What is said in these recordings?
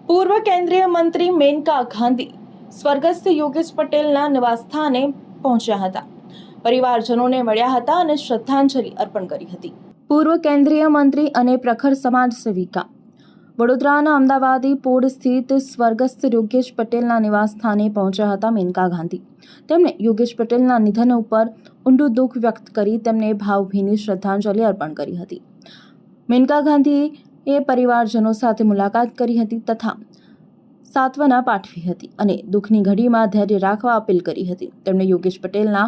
પૂર્વ કેન્દ્રીય મંત્રી મેનકા ગાંધી સ્વર્ગસ્થ યોગેશ પટેલના નિવાસસ્થાને પહોંચ્યા હતા. પરિવારજનોને મળ્યા હતા અને શ્રદ્ધાંજલિ અર્પણ કરી હતી. પૂર્વ કેન્દ્રીય મંત્રી અને પ્રખર સમાજ સેવિકા વડોદરાના અમદાવાદી પોળ સ્થિત સ્વર્ગસ્થ યોગેશ પટેલના નિવાસસ્થાને પહોંચ્યા હતા. મેનકા ગાંધી તેમણે યોગેશ પટેલના નિધન ઉપર ઊંડું દુઃખ વ્યક્ત કરી તેમને ભાવભીની શ્રદ્ધાંજલિ અર્પણ કરી હતી. મેનકા ગાંધીએ પરિવારજનો સાથે મુલાકાત કરી હતી તથા સાંત્વના પાઠવી હતી અને દુઃખની ઘડીમાં ધૈર્ય રાખવા અપીલ કરી હતી. તેમણે યોગેશ પટેલના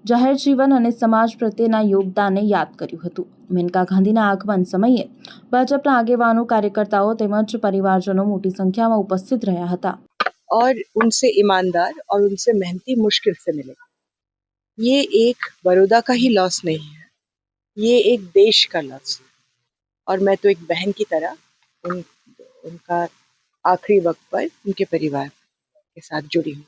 જાહેર જીવન અને સમાજ પ્રત્યેના યોગદાનને યાદ કર્યું હતું. મેનકા ગાંધીના આગમન સમયે ભાજપના આગેવાનો, કાર્યકર્તાઓ તેમજ પરિવારજનો મોટી સંખ્યામાં ઉપસ્થિત રહ્યા હતા. और उनसे ईमानदार और उनसे मेहनती मुश्किल से मिलेगा. ये एक बड़ौदा का ही लॉस नहीं है, ये एक देश का लॉस है. और मैं तो एक बहन की तरह उनका आखिरी वक्त पर उनके परिवार के साथ जुड़ी हूँ.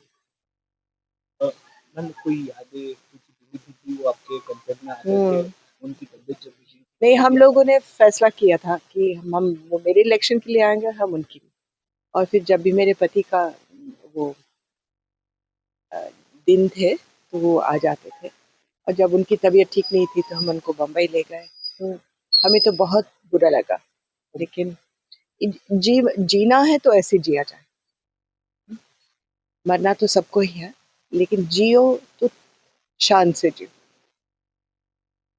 मैम कोई यादें कुछ जुड़ी थी वो आपके कंसर्न में आ रहे थे, उनकी तबीयत चल रही थी? नहीं, हम लोगों ने फैसला किया था कि हम वो मेरे इलेक्शन के लिए आएंगे और हम उनकी भी. और फिर जब भी मेरे पति का वो दिन थे तो वो आ जाते थे. और जब उनकी तबीयत ठीक नहीं थी तो हम उनको बम्बई ले गए. हमें तो बहुत बुरा लगा, लेकिन जीना है तो ऐसे जिया जाए. मरना तो सबको ही है, लेकिन जियो तो शान से जियो.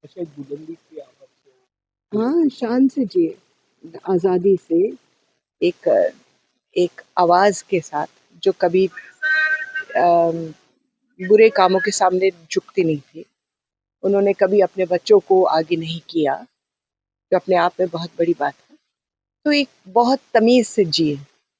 अच्छा, एक बुलंदी की आवाज से हाँ, शान से जिए, आज़ादी से, एक आवाज के साथ जो कभी बुरे कामों के सामने झुकती नहीं थी. उन्होंने कभी अपने बच्चों को आगे नहीं किया, जो अपने आप में बहुत बड़ी बात है. तो एक बहुत तमीज से जिए.